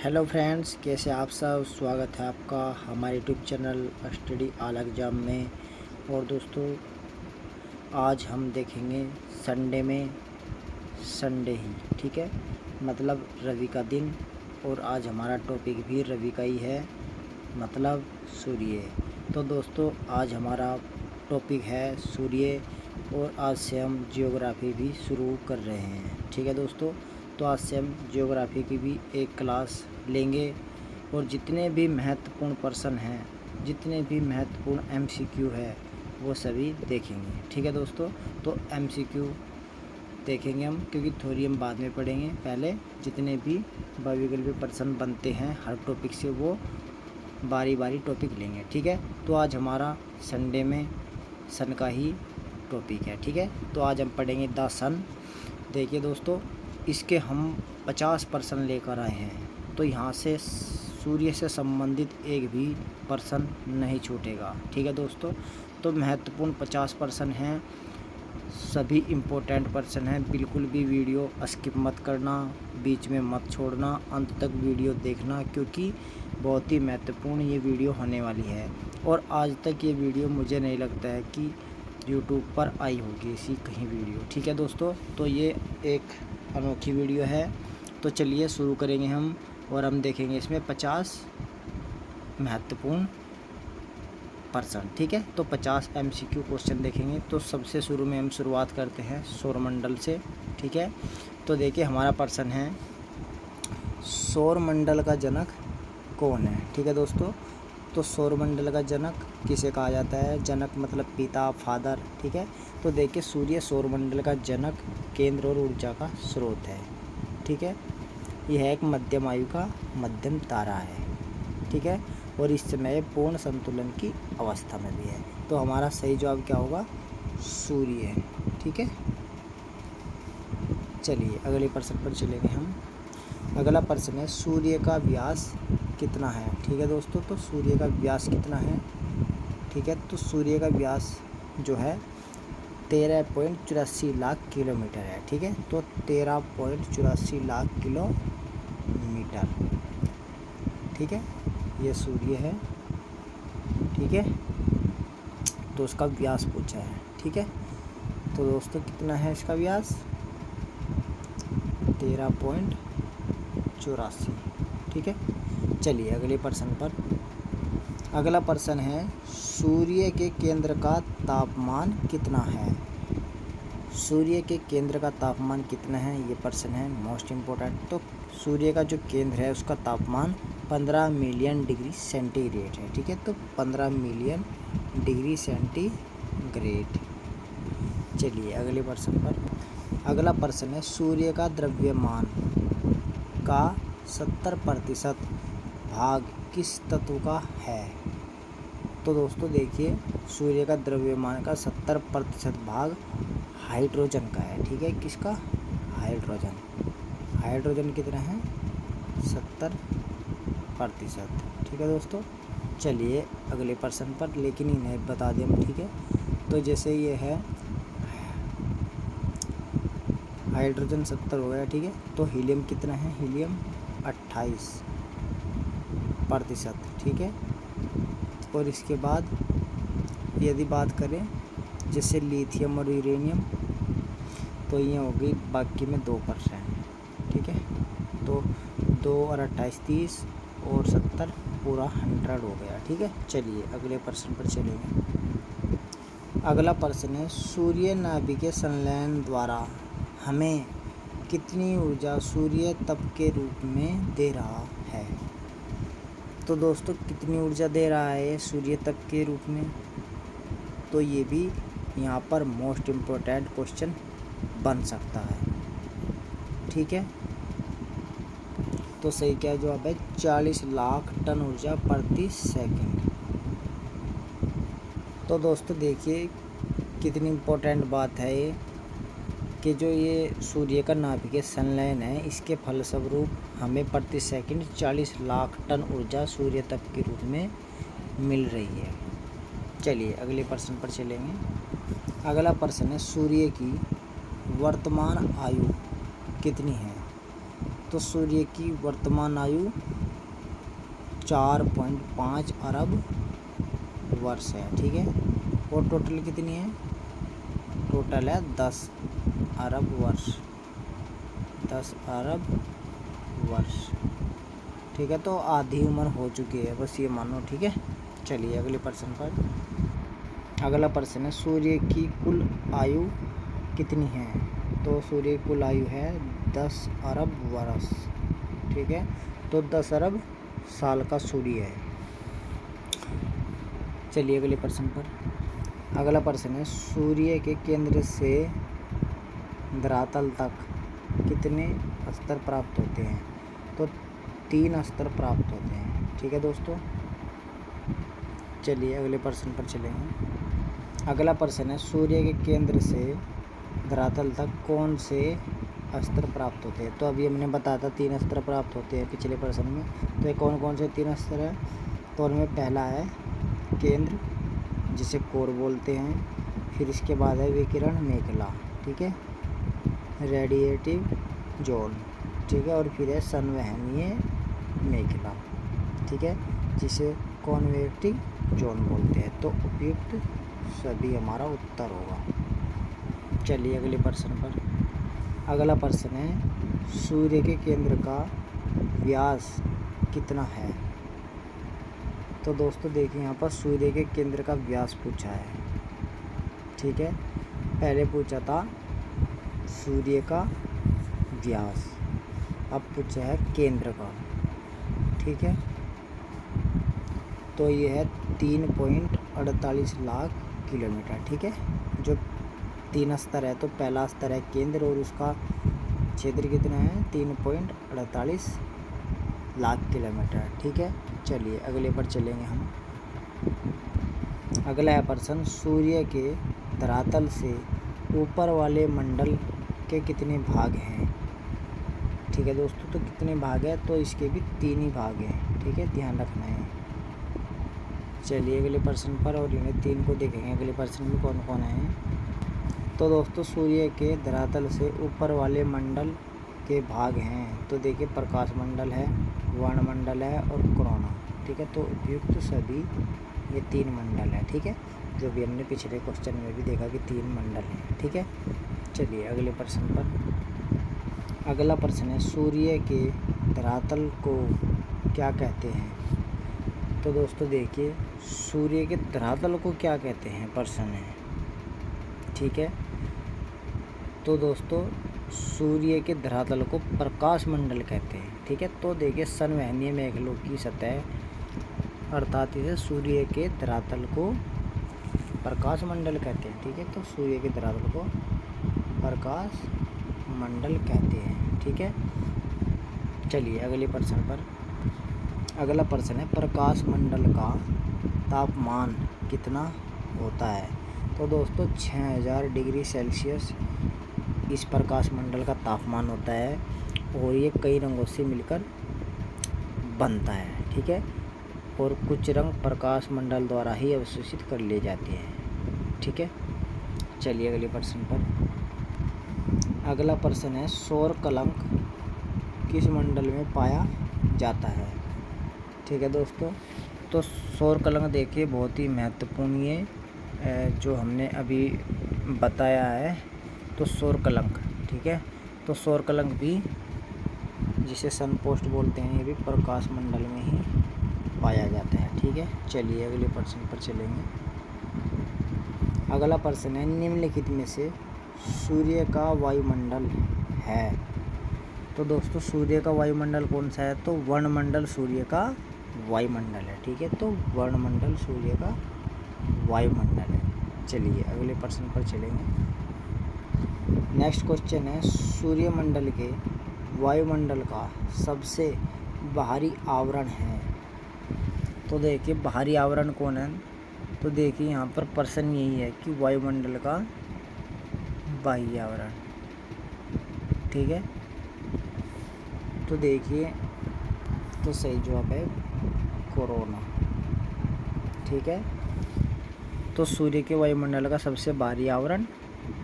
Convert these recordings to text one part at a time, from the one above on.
Hello friends, कैसे आप सब। स्वागत है आपका हमारे YouTube channel study all exam में। और दोस्तों, आज हम देखेंगे संडे में संडे ही, ठीक है, मतलब रवि का दिन। और आज हमारा टॉपिक भी रवि का ही है, मतलब सूर्य। तो दोस्तों, आज हमारा टॉपिक है सूर्य और आज से हम जियोग्राफी भी शुरू कर रहे हैं, ठीक है दोस्तों। तो आज से हम जियोग्राफी की भी एक क्लास लेंगे और जितने भी महत्वपूर्ण प्रश्न हैं, जितने भी महत्वपूर्ण एमसीक्यू है, वो सभी देखेंगे, ठीक है दोस्तों। तो एमसीक्यू देखेंगे हम, क्योंकि थ्योरी हम बाद में पढ़ेंगे। पहले जितने भी बायोलॉजिकल प्रश्न बनते हैं हर टॉपिक से, वो बारी बारी टॉपिक लेंगे, ठीक है। तो आज हमारा संडे में सन का ही टॉपिक है, ठीक है। तो आज हम पढ़ेंगे द सन। देखिए दोस्तों, इसके हम 50 प्रश्न लेकर आए हैं, तो यहाँ से सूर्य से संबंधित एक भी प्रश्न नहीं छूटेगा, ठीक है दोस्तों। तो महत्वपूर्ण 50 प्रश्न हैं, सभी इम्पोर्टेंट प्रश्न हैं। बिल्कुल भी वीडियो स्किप मत करना, बीच में मत छोड़ना, अंत तक वीडियो देखना, क्योंकि बहुत ही महत्वपूर्ण ये वीडियो होने वाली है। और आज तक ये वीडियो मुझे नहीं लगता है कि यूट्यूब पर आई होगी इसी कहीं वीडियो, ठीक है दोस्तों। तो ये एक अनोखी वीडियो है। तो चलिए शुरू करेंगे हम, और हम देखेंगे इसमें 50 महत्वपूर्ण प्रश्न, ठीक है। तो 50 एमसीक्यू क्वेश्चन देखेंगे। तो सबसे शुरू में हम शुरुआत करते हैं सौरमंडल से, ठीक है। तो देखिए हमारा प्रश्न है, सौरमंडल का जनक कौन है, ठीक है दोस्तों। तो सौरमंडल का जनक किसे कहा जाता है? जनक मतलब पिता, फादर, ठीक है। तो देखिए सूर्य सौरमंडल का जनक, केंद्र और ऊर्जा का स्रोत है, ठीक है। यह एक मध्यम आयु का मध्यम तारा है, ठीक है। और इस समय पूर्ण संतुलन की अवस्था में भी है। तो हमारा सही जवाब क्या होगा? सूर्य है, ठीक है। चलिए अगले प्रश्न पर चलेंगे हम। अगला प्रश्न है, सूर्य का व्यास कितना है, ठीक है दोस्तों। तो सूर्य का व्यास कितना है, ठीक है। तो सूर्य का व्यास जो है 13.84 लाख किलोमीटर है, ठीक है। तो 13.84 लाख किलोमीटर, ठीक है, ये सूर्य है, ठीक है। तो उसका व्यास पूछा है, ठीक है। तो दोस्तों कितना है इसका व्यास? 13.84, ठीक है। चलिए अगले प्रश्न पर। अगला प्रश्न है, सूर्य के केंद्र का तापमान कितना है? सूर्य के केंद्र का तापमान कितना है, ये प्रश्न है मोस्ट इम्पोर्टेंट। तो सूर्य का जो केंद्र है उसका तापमान 15 मिलियन डिग्री सेंटीग्रेड है, ठीक है। तो 15 मिलियन डिग्री सेंटीग्रेड। चलिए अगले प्रश्न पर। अगला प्रश्न है, सूर्य का द्रव्यमान का 70% भाग किस तत्व का है? तो दोस्तों देखिए, सूर्य का द्रव्यमान का 70% भाग हाइड्रोजन का है, ठीक है। किसका? हाइड्रोजन। हाइड्रोजन कितना है? 70%, ठीक है दोस्तों। चलिए अगले प्रश्न पर, लेकिन इन्हें बता दें हम, ठीक है। तो जैसे ये है हाइड्रोजन 70 हो गया, ठीक है। तो हीलियम कितना है? हीलियम 28%, ठीक है। और इसके बाद यदि बात करें जैसे लिथियम और यूरेनियम, तो ये हो गई बाकी में 2%, ठीक है। तो 2 और 28 30 और 70 पूरा 100 हो गया, ठीक है। चलिए अगले प्रश्न पर चलेंगे। अगला प्रश्न है, सूर्य नाभिकीय संलयन द्वारा हमें कितनी ऊर्जा सूर्य तप के रूप में दे रहा है? तो दोस्तों कितनी ऊर्जा दे रहा है सूर्य तप के रूप में? तो ये भी यहाँ पर मोस्ट इम्पोर्टेंट क्वेश्चन बन सकता है, ठीक है। तो सही क्या जवाब है? 40 लाख टन ऊर्जा प्रति सेकंड। तो दोस्तों देखिए कितनी इम्पोर्टेंट बात है ये, कि जो ये सूर्य का नाभिकीय संलयन है, इसके फलस्वरूप हमें प्रति सेकंड 40 लाख टन ऊर्जा सूर्य तप के रूप में मिल रही है। चलिए अगले प्रश्न पर चलेंगे। अगला प्रश्न है, सूर्य की वर्तमान आयु कितनी है? दोस्तों सूर्य की वर्तमान आयु 4.5 अरब वर्ष है, ठीक है। और टोटल कितनी है? टोटल है 10 अरब वर्ष, 10 अरब वर्ष, ठीक है। तो आधी उम्र हो चुकी है, बस ये मानो, ठीक है। चलिए अगले प्रश्न पर। अगला प्रश्न है सूर्य की कुल आयु कितनी है? तो सूर्य की कुल आयु है 10 अरब वर्ष, ठीक है। तो 10 अरब साल का सूर्य है। चलिए अगले प्रश्न पर। अगला प्रश्न है सूर्य के केंद्र से धरातल तक कितने स्तर प्राप्त होते हैं? तो 3 स्तर प्राप्त होते हैं, ठीक है दोस्तों। चलिए अगले प्रश्न पर चलेंगे। अगला प्रश्न है सूर्य के केंद्र से धरातल तक कौन से स्तर प्राप्त होते हैं? तो अभी हमने बताया था 3 स्तर प्राप्त होते हैं पिछले प्रश्न में। तो ये कौन कौन से 3 स्तर हैं? तो उनमें पहला है केंद्र, जिसे कोर बोलते हैं। फिर इसके बाद है विकिरण मेखला, ठीक है, रेडिएटिव जोन, ठीक है। और फिर है संवहनीय मेखला, ठीक है, जिसे कॉन्वेक्टिव जोन बोलते हैं। तो उपयुक्त सभी हमारा उत्तर होगा। चलिए अगले प्रश्न पर। अगला प्रश्न है सूर्य के केंद्र का व्यास कितना है? तो दोस्तों देखिए यहाँ पर सूर्य के केंद्र का व्यास पूछा है, ठीक है। पहले पूछा था सूर्य का व्यास, अब पूछा है केंद्र का, ठीक है। तो ये है 3.48 लाख किलोमीटर, ठीक है। जो 3 स्तर है, तो पहला स्तर है केंद्र और उसका क्षेत्र कितना है? 3.48 लाख किलोमीटर, ठीक है। चलिए अगले पर चलेंगे हम। अगला है प्रश्न सूर्य के धरातल से ऊपर वाले मंडल के कितने भाग हैं? ठीक है दोस्तों, तो कितने भाग हैं? तो इसके भी 3 ही भाग हैं, ठीक है, ध्यान रखना है। चलिए अगले प्रश्न पर, और इन्हें 3 को देखेंगे अगले प्रश्न में कौन कौन है। तो दोस्तों सूर्य के धरातल से ऊपर वाले मंडल के भाग हैं। तो देखिए प्रकाश मंडल है, वर्णमंडल है और कोरोना, ठीक है। तो उपयुक्त सभी ये 3 मंडल है, ठीक है, जो भी हमने पिछले क्वेश्चन में भी देखा कि 3 मंडल हैं, ठीक है। चलिए अगले प्रश्न पर। अगला प्रश्न है सूर्य के धरातल को क्या कहते हैं? तो दोस्तों देखिए सूर्य के धरातल को क्या कहते हैं प्रश्न है, ठीक है। तो दोस्तों सूर्य के धरातल को प्रकाश मंडल कहते हैं, ठीक है। तो देखिए संवहनीय मेखलों की सतह अर्थात इसे सूर्य के धरातल को प्रकाश मंडल कहते हैं, ठीक है। तो सूर्य के धरातल को प्रकाश मंडल कहते हैं, ठीक है। चलिए अगले प्रश्न पर। अगला प्रश्न है प्रकाश मंडल का तापमान कितना होता है? तो दोस्तों 6000 डिग्री सेल्सियस इस प्रकाश मंडल का तापमान होता है और ये कई रंगों से मिलकर बनता है, ठीक है। और कुछ रंग प्रकाश मंडल द्वारा ही अवशोषित कर लिए जाते हैं, ठीक है। चलिए अगले प्रश्न पर। अगला प्रश्न है सौर कलंक किस मंडल में पाया जाता है? ठीक है दोस्तों, तो सौर कलंक देखिए बहुत ही महत्वपूर्ण ये जो हमने अभी बताया है। तो सौर कलंक, ठीक है, तो सौर कलंक भी जिसे सनपोस्ट बोलते हैं ये भी प्रकाश मंडल में ही पाया जाता है, ठीक है। चलिए अगले प्रश्न पर चलेंगे। अगला प्रश्न है निम्नलिखित में से सूर्य का वायुमंडल है? तो दोस्तों सूर्य का वायुमंडल कौन सा है? तो वर्णमंडल सूर्य का वायुमंडल है, ठीक है। तो वर्णमंडल सूर्य का वायुमंडल है। चलिए अगले प्रश्न पर चलेंगे। नेक्स्ट क्वेश्चन है सूर्यमंडल के वायुमंडल का सबसे बाहरी आवरण है? तो देखिए बाहरी आवरण कौन है? तो देखिए यहाँ पर प्रश्न यही है कि वायुमंडल का बाह्य आवरण, ठीक है। तो देखिए तो सही जवाब है कोरोना, ठीक है। तो सूर्य के वायुमंडल का सबसे बाहरी आवरण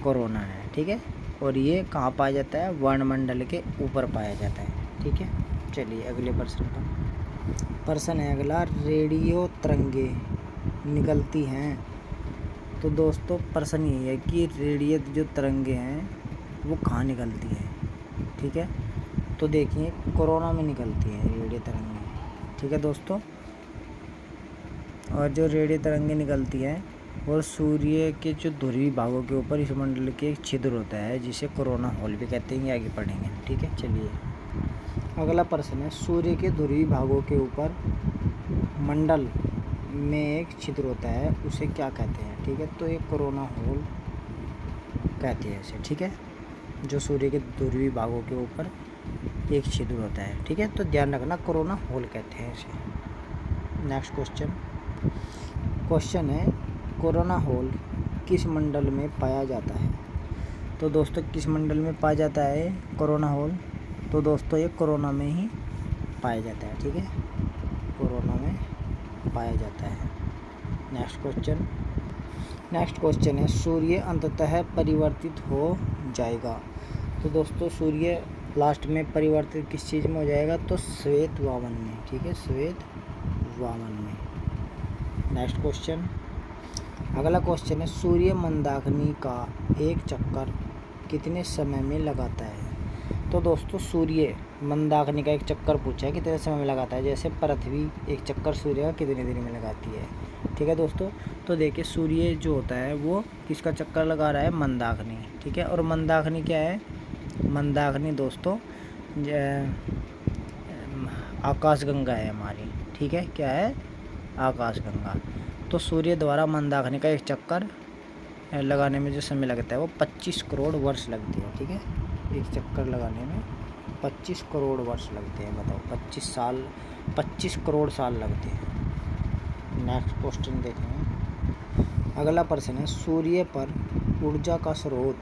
कोरोना है, ठीक है। और ये कहाँ पाया जाता है? वर्णमंडल के ऊपर पाया जाता है, ठीक है। चलिए अगले प्रश्न है अगला, रेडियो तरंगे निकलती हैं। तो दोस्तों प्रश्न यही है कि रेडियो जो तरंगे हैं वो कहाँ निकलती है, ठीक है। तो देखिए कोरोना में निकलती है रेडियो तरंगे, ठीक है दोस्तों। और जो रेडियो तरंगे निकलती हैं और सूर्य के जो ध्रुवीय भागों के ऊपर इस मंडल के एक छिद्र होता है जिसे कोरोना होल भी कहते हैं। आगे पढ़ेंगे, ठीक है। चलिए अगला प्रश्न है, सूर्य के ध्रुवीय भागों के ऊपर मंडल में एक छिद्र होता है उसे क्या कहते हैं, ठीक है। तो ये कोरोना होल कहते हैं इसे, ठीक है। जो सूर्य के ध्रुवीय भागों के ऊपर एक छिद्र होता है, ठीक है। तो ध्यान रखना कोरोना होल कहते हैं इसे। नेक्स्ट क्वेश्चन है, कोरोना होल किस मंडल में पाया जाता है। तो दोस्तों किस मंडल में पाया जाता है कोरोना होल। तो दोस्तों ये कोरोना में ही पाया जाता है, ठीक है। कोरोना में पाया जाता है। नेक्स्ट क्वेश्चन है, सूर्य अंततः परिवर्तित हो जाएगा। तो दोस्तों सूर्य लास्ट में परिवर्तित किस चीज़ में हो जाएगा, तो श्वेत वामन में, ठीक है, श्वेत वामन में। नेक्स्ट क्वेश्चन, अगला क्वेश्चन है, सूर्य मंदाकिनी का एक चक्कर कितने समय में लगाता है। तो दोस्तों सूर्य मंदाकिनी का एक चक्कर पूछा है कितने समय में लगाता है। जैसे पृथ्वी एक चक्कर सूर्य का कितने दिन में लगाती है, ठीक है दोस्तों। तो देखिए सूर्य जो होता है वो किसका चक्कर लगा रहा है, मंदाकिनी, ठीक है। और मंदाकिनी क्या है, मंदाकिनी दोस्तों आकाशगंगा है हमारी, ठीक है। क्या है, आकाशगंगा। तो सूर्य द्वारा मंदाकिनी का एक चक्कर लगाने में जो समय लगता है वो 25 करोड़ वर्ष लगते हैं, ठीक है। एक चक्कर लगाने में 25 करोड़ वर्ष लगते हैं। बताओ 25 करोड़ साल लगते हैं। नेक्स्ट क्वेश्चन देखेंगे। अगला प्रश्न है, सूर्य पर ऊर्जा का स्रोत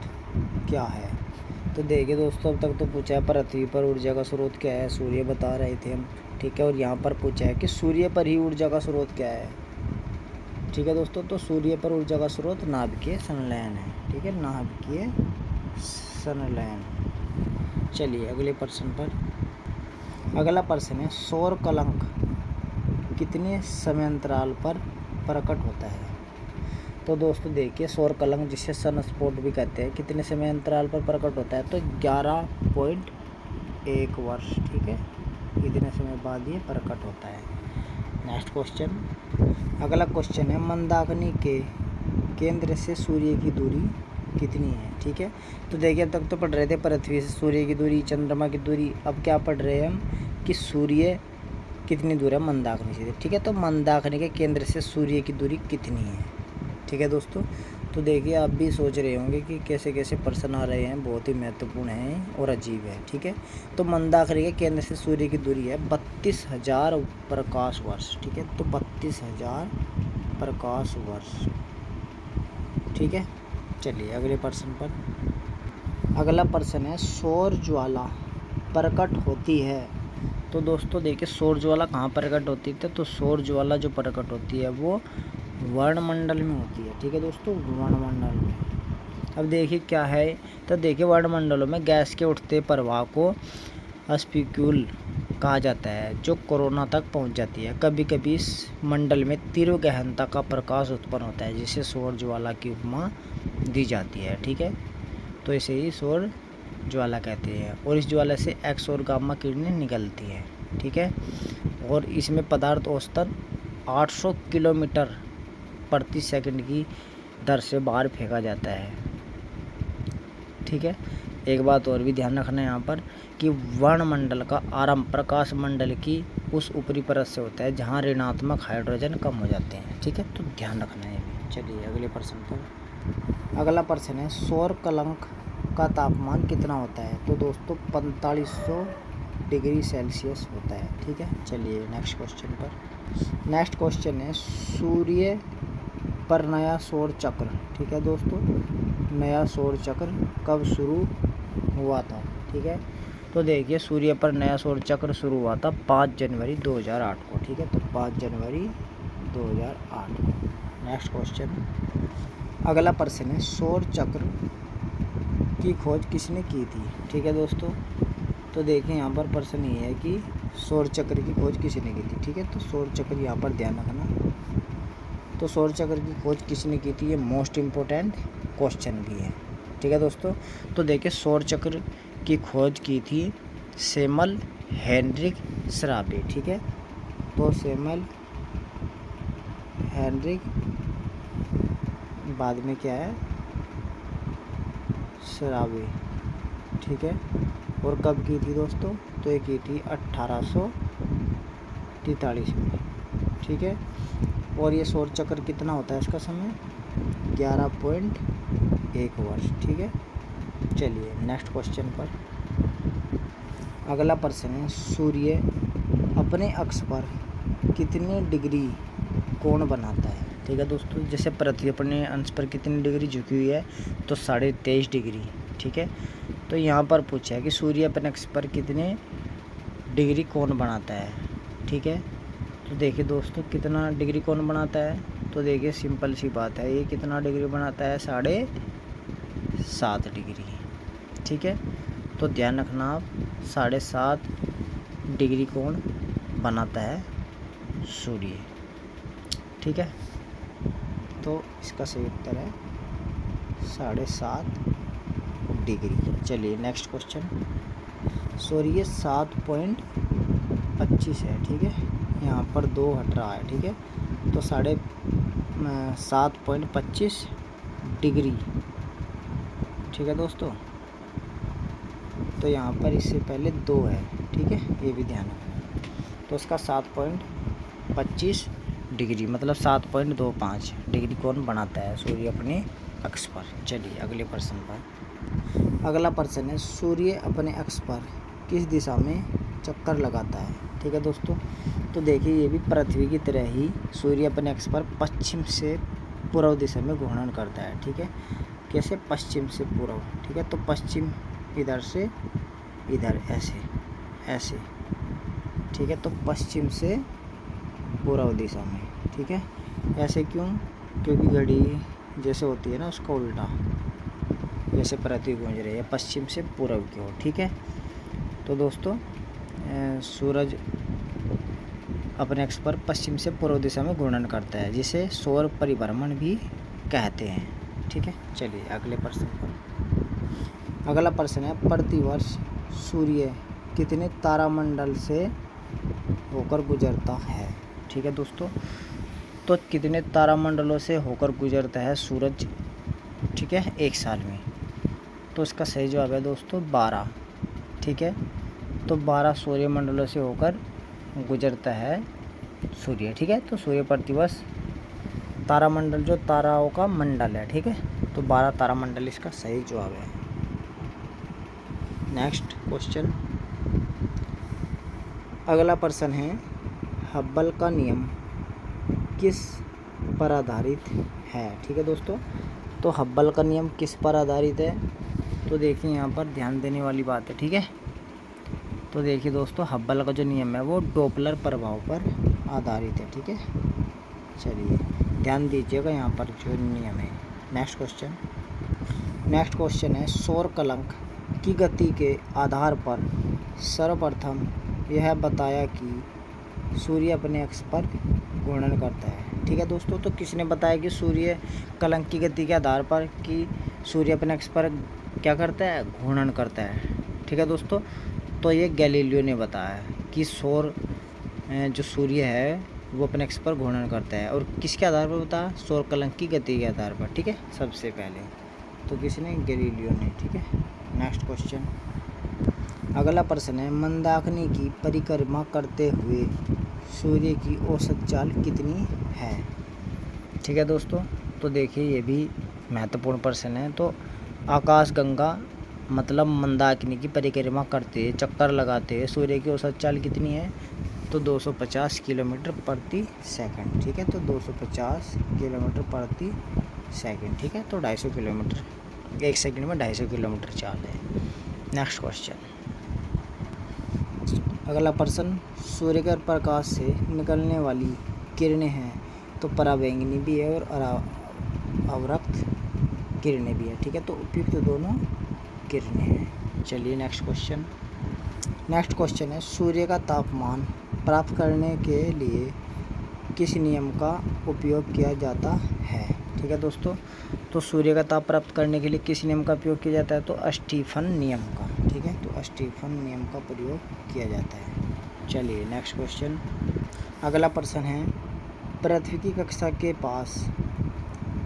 क्या है। तो देखिए दोस्तों अब तक तो पूछा है पृथ्वी पर ऊर्जा का स्रोत क्या है, सूर्य बता रहे थे हम, ठीक है। और यहाँ पर पूछा है कि सूर्य पर ही ऊर्जा का स्रोत क्या है, ठीक है दोस्तों। तो सूर्य पर ऊर्जा का स्रोत नाभिकीय संलयन है, ठीक है, नाभिकीय संलयन। चलिए अगले प्रश्न पर। अगला प्रश्न है, सौर कलंक कितने समयांतराल पर प्रकट होता है। तो दोस्तों देखिए सौर कलंक जिसे सन स्पॉट भी कहते हैं कितने समयांतराल पर प्रकट होता है, तो 11.1 वर्ष, ठीक है। इतने समय बाद ये प्रकट होता है। नेक्स्ट क्वेश्चन, अगला क्वेश्चन है, मंदाकिनी के केंद्र से सूर्य की दूरी कितनी है, ठीक है। तो देखिए अब तक तो पढ़ रहे थे पृथ्वी से सूर्य की दूरी, चंद्रमा की दूरी। अब क्या पढ़ रहे हैं हम कि सूर्य कितनी दूर है मंदाकिनी से, ठीक है। तो मंदाकिनी के केंद्र से सूर्य की दूरी कितनी है, ठीक है दोस्तों। तो देखिए आप भी सोच रहे होंगे कि कैसे कैसे प्रश्न आ रहे हैं, बहुत ही महत्वपूर्ण हैं और अजीब है, ठीक है। तो मंदाकिनी के केंद्र से सूर्य की दूरी है 32,000 प्रकाश वर्ष, ठीक है। तो 32,000 प्रकाश वर्ष, ठीक है। चलिए अगले प्रश्न पर। अगला प्रश्न है, सौर ज्वाला प्रकट होती है। तो दोस्तों देखिए सौर ज्वाला कहाँ प्रकट होती है, तो सौर ज्वाला जो प्रकट होती है वो वर्णमंडल में होती है, ठीक है दोस्तों, वर्णमंडल में। अब देखिए क्या है, तो देखिए वर्णमंडलों में गैस के उठते प्रवाह को स्पिक्यूल कहा जाता है जो कोरोना तक पहुंच जाती है। कभी कभी इस मंडल में तीव्र गहनता का प्रकाश उत्पन्न होता है जिसे सौर ज्वाला की उपमा दी जाती है, ठीक है। तो इसे ही सौर ज्वाला कहते हैं। और इस ज्वाला से एक्स और गामा किरणें निकलती हैं, ठीक है। और इसमें पदार्थ औसतन 800 किलोमीटर प्रति सेकंड की दर से बाहर फेंका जाता है, ठीक है। एक बात और भी ध्यान रखना है यहाँ पर कि वर्णमंडल का आरंभ प्रकाश मंडल की उस ऊपरी परत से होता है जहाँ ऋणात्मक हाइड्रोजन कम हो जाते हैं, ठीक है। तो ध्यान रखना है भी। चलिए अगले प्रश्न पर। अगला प्रश्न है, सौर कलंक का तापमान कितना होता है। तो दोस्तों 4500 डिग्री सेल्सियस होता है, ठीक है। चलिए नेक्स्ट क्वेश्चन पर। नेक्स्ट क्वेश्चन है, सूर्य पर नया सौर चक्र, ठीक है दोस्तों, नया सौर चक्र कब शुरू हुआ था, ठीक है। तो देखिए सूर्य पर नया सौर चक्र शुरू हुआ था 5 जनवरी 2008 को, ठीक है। तो 5 जनवरी 2008 को। Next question. अगला प्रश्न है, सौर चक्र की खोज किसने की थी, ठीक है दोस्तों। तो देखिए यहाँ पर प्रश्न ये है कि सौर चक्र की खोज किसने की थी। ठीक है, तो सौर चक्र यहाँ पर ध्यान रखना। तो सौर चक्र की खोज किसने की थी, ये मोस्ट इम्पोर्टेंट क्वेश्चन भी है। ठीक है दोस्तों, तो देखिए सौर चक्र की खोज की थी सैमुअल हेनरिक श्राबे। ठीक है, तो सैमुअल हेनरिक बाद में क्या है, श्राबे। ठीक है, और कब की थी दोस्तों, तो ये की थी 1843 में। ठीक है, और ये सौर चक्र कितना होता है इसका समय, 11.1 वर्ष। ठीक है, चलिए नेक्स्ट क्वेश्चन पर। अगला प्रश्न है, सूर्य अपने अक्ष पर कितने डिग्री कोण बनाता है। ठीक है दोस्तों, जैसे पृथ्वी अपने अंश पर कितनी डिग्री झुकी हुई है, तो 23.5 डिग्री। ठीक है, तो यहाँ पर पूछा है कि सूर्य अपने अक्ष पर कितने डिग्री कोण बनाता है। ठीक है, तो देखिए दोस्तों कितना डिग्री कोण बनाता है, तो देखिए सिंपल सी बात है, ये कितना डिग्री बनाता है, 7.5 डिग्री। ठीक है, तो ध्यान रखना आप, 7.5 डिग्री कोण बनाता है सूर्य। ठीक है, तो इसका सही उत्तर है 7.5 डिग्री। चलिए नेक्स्ट क्वेश्चन। सूर्य 7.25 है। ठीक है, यहाँ पर 2 हट रहा है। ठीक है, तो 7.25 डिग्री। ठीक है दोस्तों, तो यहाँ पर इससे पहले 2 है। ठीक है, ये भी ध्यान रखना। तो उसका 7.25 डिग्री मतलब 7.25 डिग्री कोण बनाता है सूर्य अपने अक्ष पर। चलिए अगले प्रश्न पर। अगला प्रश्न है, सूर्य अपने अक्ष पर किस दिशा में चक्कर लगाता है। ठीक है दोस्तों, तो देखिए ये भी पृथ्वी की तरह ही सूर्य अपने अक्ष पर पश्चिम से पूर्व दिशा में घूर्णन करता है। ठीक है, कैसे, पश्चिम से पूर्व। ठीक है, तो पश्चिम इधर से इधर, ऐसे ऐसे। ठीक है, तो पश्चिम से पूर्व दिशा में। ठीक है, ऐसे क्यों, क्योंकि घड़ी जैसे होती है ना उसका उल्टा, जैसे पृथ्वी घूम रही है पश्चिम से पूर्व की ओर। ठीक है, तो दोस्तों सूरज अपने अक्ष पर पश्चिम से पूर्व दिशा में घूर्णन करता है, जिसे सौर परिभ्रमण भी कहते हैं। ठीक है, चलिए अगले प्रश्न पर। अगला प्रश्न है, प्रतिवर्ष सूर्य कितने तारामंडल से होकर गुजरता है। ठीक है दोस्तों, तो कितने तारामंडलों से होकर गुजरता है सूरज, ठीक है, एक साल में। तो इसका सही जवाब है दोस्तों 12। ठीक है, तो 12 सूर्यमंडलों से होकर गुजरता है सूर्य। ठीक है, तो सूर्य प्रतिवर्ष तारामंडल जो ताराओं का मंडल है। ठीक है, तो 12 तारामंडल इसका सही जवाब है। Next question. अगला प्रश्न है, हब्बल का नियम किस पर आधारित है। ठीक है दोस्तों, तो हब्बल का नियम किस पर आधारित है, तो देखिए यहाँ पर ध्यान देने वाली बात है। ठीक है, तो देखिए दोस्तों हब्बल का जो नियम है वो डॉपलर प्रभाव पर आधारित है। ठीक है, चलिए ध्यान दीजिएगा यहाँ पर जो नियम है। नेक्स्ट क्वेश्चन है, सौर कलंक की गति के आधार पर सर्वप्रथम यह बताया कि सूर्य अपने अक्ष पर घूर्णन करता है। ठीक है दोस्तों, तो किसने बताया कि सूर्य कलंक की गति के आधार पर कि सूर्य अपने अक्ष पर क्या करता है, घूर्णन करता है। ठीक है दोस्तों, तो ये गैलीलियो ने बताया कि सौर जो सूर्य है वो अपने अक्ष पर घूर्णन करता है। और किसके आधार पर बताया, सौर कलंक की गति के आधार पर। ठीक है, सबसे पहले तो किसने, गैलीलियो ने। ठीक है, नेक्स्ट क्वेश्चन। अगला प्रश्न है, मंदाकिनी की परिक्रमा करते हुए सूर्य की औसत चाल कितनी है। ठीक है दोस्तों, तो देखिए ये भी महत्वपूर्ण प्रश्न है। तो आकाशगंगा मतलब मंदाकिनी की परिक्रमा करते, चक्कर लगाते सूर्य की औसत चाल कितनी है, तो 250 किलोमीटर प्रति सेकंड। ठीक है, तो 250 किलोमीटर प्रति सेकंड। ठीक है, तो 250 किलोमीटर, एक सेकंड में 250 किलोमीटर चाल है। Next question. अगला प्रश्न, सूर्य के प्रकाश से निकलने वाली किरणें हैं, तो पराबैंगनी भी है और अवरक्त किरणें भी है। ठीक है, तो उपयुक्त दोनों किरणें हैं। चलिए नेक्स्ट क्वेश्चन। नेक्स्ट क्वेश्चन है, सूर्य का तापमान प्राप्त करने के लिए किस नियम का उपयोग किया जाता है? ठीक है दोस्तों, तो सूर्य का ताप प्राप्त करने के लिए किस नियम का उपयोग किया जाता है? तो स्टीफन नियम का। ठीक है, तो स्टीफन नियम का प्रयोग किया जाता है। चलिए नेक्स्ट क्वेश्चन, अगला प्रश्न है, पृथ्वी की कक्षा के पास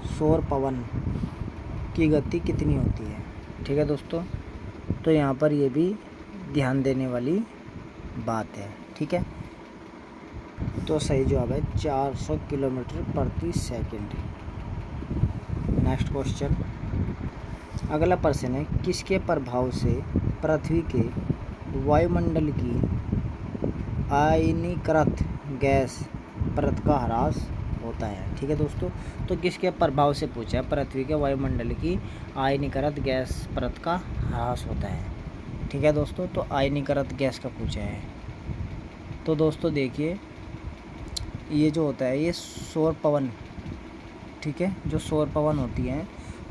सौर पवन की गति कितनी होती है? ठीक है दोस्तों, तो यहाँ पर ये भी ध्यान देने वाली बात है। ठीक है, तो सही जवाब है 400 किलोमीटर प्रति सेकंड। नेक्स्ट क्वेश्चन, अगला प्रश्न है, किसके प्रभाव से पृथ्वी के वायुमंडल की आयनीकृत गैस परत का ह्रास होता है? ठीक है दोस्तों, तो किसके प्रभाव से पूछा है? पृथ्वी के वायुमंडल की आयनीकृत गैस परत का ह्रास होता है। ठीक है दोस्तों, तो आयनीकृत गैस का पूछा है। तो दोस्तों देखिए, ये जो होता है ये सौर पवन, ठीक है, जो सौर पवन होती हैं,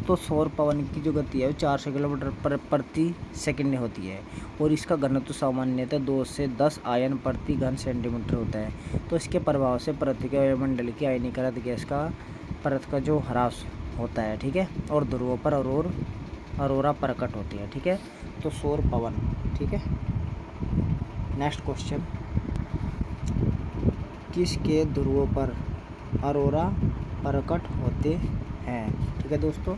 तो सौर पवन की जो गति है वो 400 किलोमीटर प्रति सेकंड होती है और इसका घनत्व सामान्यतः 2 से 10 आयन प्रति घन सेंटीमीटर होता है। तो इसके प्रभाव से पृथ्वी के वायुमंडल की आयनीकृत गैस का परत का जो ह्रास होता है। ठीक है, और ध्रुवों पर अरोरा प्रकट होती है। ठीक है, तो सौर पवन। ठीक है, नेक्स्ट क्वेश्चन, किसके ध्रुवों पर अरोरा प्रकट होते हैं? ठीक है दोस्तों,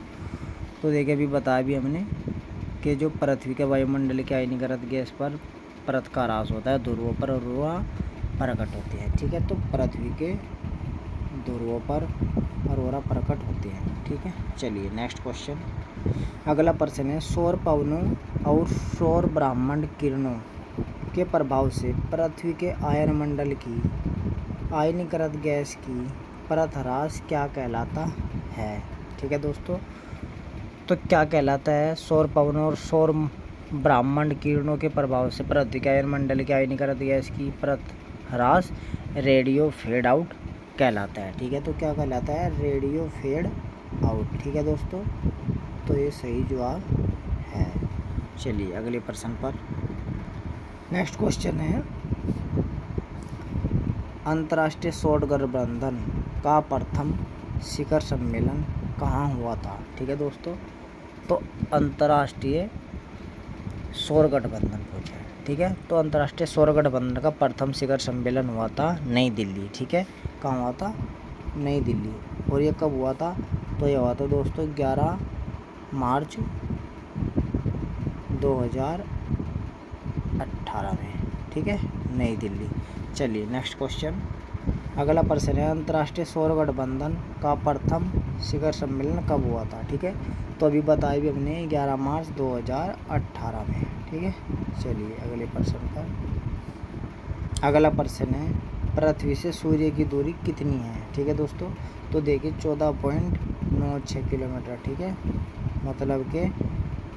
तो देखिए अभी बताया भी हमने कि जो पृथ्वी के वायुमंडल की आयनीकृत गैस पर परत का ह्रास होता है, ध्रुवों पर अरोरा प्रकट होती है। ठीक है, तो पृथ्वी के ध्रुवों पर अरोरा प्रकट होते हैं। ठीक है, चलिए नेक्स्ट क्वेश्चन, अगला प्रश्न है, सौर पवनों और सौर ब्रह्मांड किरणों के प्रभाव से पृथ्वी के आयनमंडल की आयनीकृत गैस की परत ह्रास क्या कहलाता है? ठीक है दोस्तों, तो क्या कहलाता है? सौर पवनों और सौर ब्रह्मांड किरणों के प्रभाव से पृथ्वी के आयनमंडल की आयनीकृत गैस की परत ह्रास रेडियो फेड आउट कहलाता है। ठीक है, तो क्या कहलाता है? Radio fade out. ठीक है दोस्तों, तो ये सही जवाब है। चलिए अगले प्रश्न पर, नेक्स्ट क्वेश्चन है, अंतर्राष्ट्रीय सौर गठबंधन का प्रथम शिखर सम्मेलन कहाँ हुआ था? ठीक है दोस्तों, तो अंतर्राष्ट्रीय सौर गठबंधन पूछा है। ठीक है, तो अंतर्राष्ट्रीय सौर गठबंधन का प्रथम शिखर सम्मेलन हुआ था नई दिल्ली। ठीक है, कहाँ हुआ था? नई दिल्ली। और ये कब हुआ था? तो ये हुआ था दोस्तों 11 मार्च 2018 में। ठीक है, नई दिल्ली। चलिए नेक्स्ट क्वेश्चन, अगला प्रश्न है, अंतर्राष्ट्रीय सौर गठबंधन का प्रथम शिखर सम्मेलन कब हुआ था? ठीक है, तो अभी बताया भी हमने 11 मार्च 2018 में। ठीक है, चलिए अगले प्रश्न पर, अगला प्रश्न है, पृथ्वी से सूर्य की दूरी कितनी है? ठीक है दोस्तों, तो देखिए 14.96 किलोमीटर। ठीक है, मतलब कि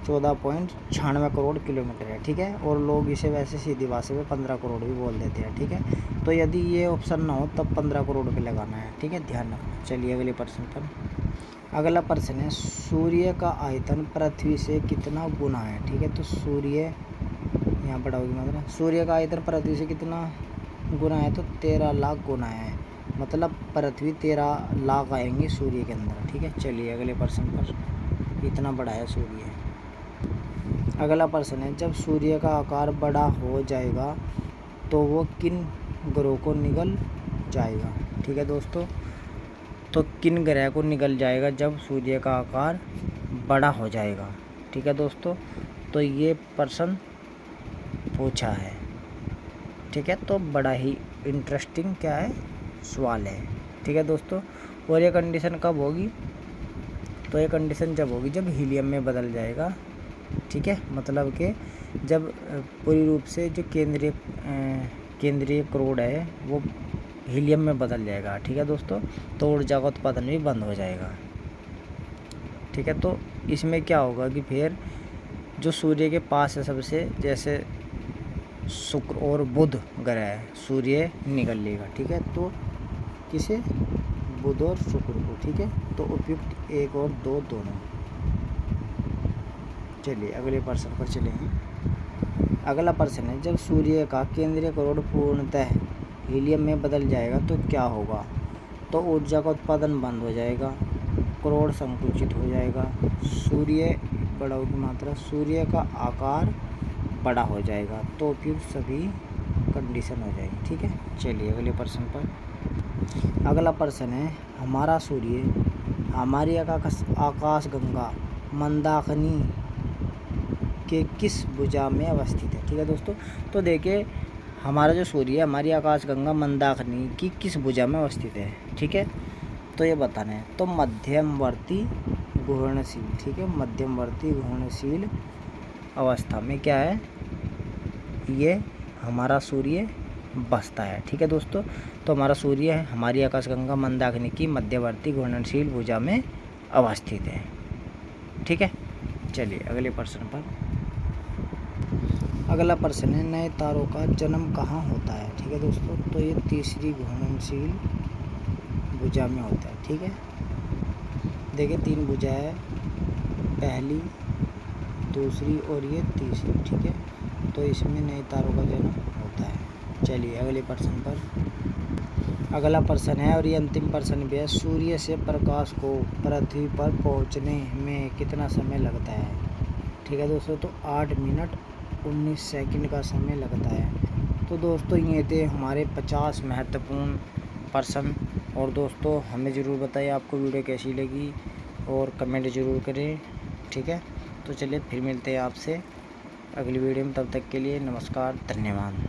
14.96 करोड़ किलोमीटर है। ठीक है, और लोग इसे वैसे सीधी भाषा में 15 करोड़ भी बोल देते हैं। ठीक है, तो यदि ये ऑप्शन ना हो तब 15 करोड़ पे लगाना है। ठीक है, ध्यान रखना। चलिए अगले प्रश्न पर, अगला प्रश्न है, सूर्य का आयतन पृथ्वी से कितना गुना है? ठीक है, तो सूर्य यहाँ बढ़ाओगी मतलब, सूर्य का आयतन पृथ्वी से कितना गुना है? तो 13 लाख गुना है, मतलब पृथ्वी 13 लाख आएंगे सूर्य के अंदर। ठीक है, चलिए अगले प्रश्न पर, इतना बड़ा है सूर्य। अगला प्रश्न है, जब सूर्य का आकार बड़ा हो जाएगा तो वो किन ग्रहों को निगल जाएगा? ठीक है दोस्तों, तो किन ग्रह को निगल जाएगा जब सूर्य का आकार बड़ा हो जाएगा? ठीक है दोस्तों, तो ये प्रश्न पूछा है। ठीक है, तो बड़ा ही इंटरेस्टिंग क्या है सवाल है। ठीक है दोस्तों, और ये कंडीशन कब होगी? तो ये कंडीशन जब होगी जब हीलियम में बदल जाएगा। ठीक है, मतलब कि जब पूरी रूप से जो केंद्रीय क्रोड है वो हीलियम में बदल जाएगा। ठीक है दोस्तों, तो ऊर्जा का उत्पादन भी बंद हो जाएगा। ठीक है, तो इसमें क्या होगा कि फिर जो सूर्य के पास है सबसे, जैसे शुक्र और बुध ग्रह है, सूर्य निगल लेगा। ठीक है, तो किसे? बुध और शुक्र को। ठीक है, तो उपयुक्त 1 और 2 दोनों। चलिए अगले प्रश्न पर चलेंगे। अगला प्रश्न है, जब सूर्य का केंद्रीय करोड़ पूर्णतः हीलियम में बदल जाएगा तो क्या होगा? तो ऊर्जा का उत्पादन बंद हो जाएगा, करोड़ संकुचित हो जाएगा, सूर्य बड़ा होगी मात्रा, सूर्य का आकार बड़ा हो जाएगा, तो फिर सभी कंडीशन हो जाएगी। ठीक है, चलिए अगले प्रश्न पर। अगला प्रश्न है, हमारा सूर्य हमारी आकाशगंगा मंदाकिनी के किस भुजा में अवस्थित है? ठीक है दोस्तों, तो देखिए हमारा जो सूर्य है हमारी आकाशगंगा मंदाकिनी की किस भुजा में अवस्थित है? ठीक है, तो ये बताना है। तो मध्यमवर्ती घूर्णनशील, ठीक है, मध्यमवर्ती घूर्णनशील अवस्था में क्या है, ये हमारा सूर्य बसता है। ठीक है दोस्तों, तो हमारा सूर्य है हमारी आकाशगंगा मंदाकिनी की मध्यवर्ती घूर्णनशील भुजा में अवस्थित है। ठीक है, चलिए अगले प्रश्न पर। अगला प्रश्न है, नए तारों का जन्म कहाँ होता है? ठीक है दोस्तों, तो ये तीसरी घूर्णनशील भुजा में होता है। ठीक है, देखिए 3 भुजा है, पहली, दूसरी और ये तीसरी। ठीक है, तो इसमें नए तारों का जन्म होता है। चलिए अगले प्रश्न पर। अगला प्रश्न है और ये अंतिम प्रश्न भी है, सूर्य से प्रकाश को पृथ्वी पर पहुंचने में कितना समय लगता है? ठीक है दोस्तों, तो 8 मिनट 19 सेकंड का समय लगता है। तो दोस्तों ये थे हमारे 50 महत्वपूर्ण प्रश्न। और दोस्तों हमें ज़रूर बताइए आपको वीडियो कैसी लगी और कमेंट ज़रूर करें। ठीक है, तो चलिए फिर मिलते हैं आपसे अगली वीडियो में, तब तक के लिए नमस्कार, धन्यवाद।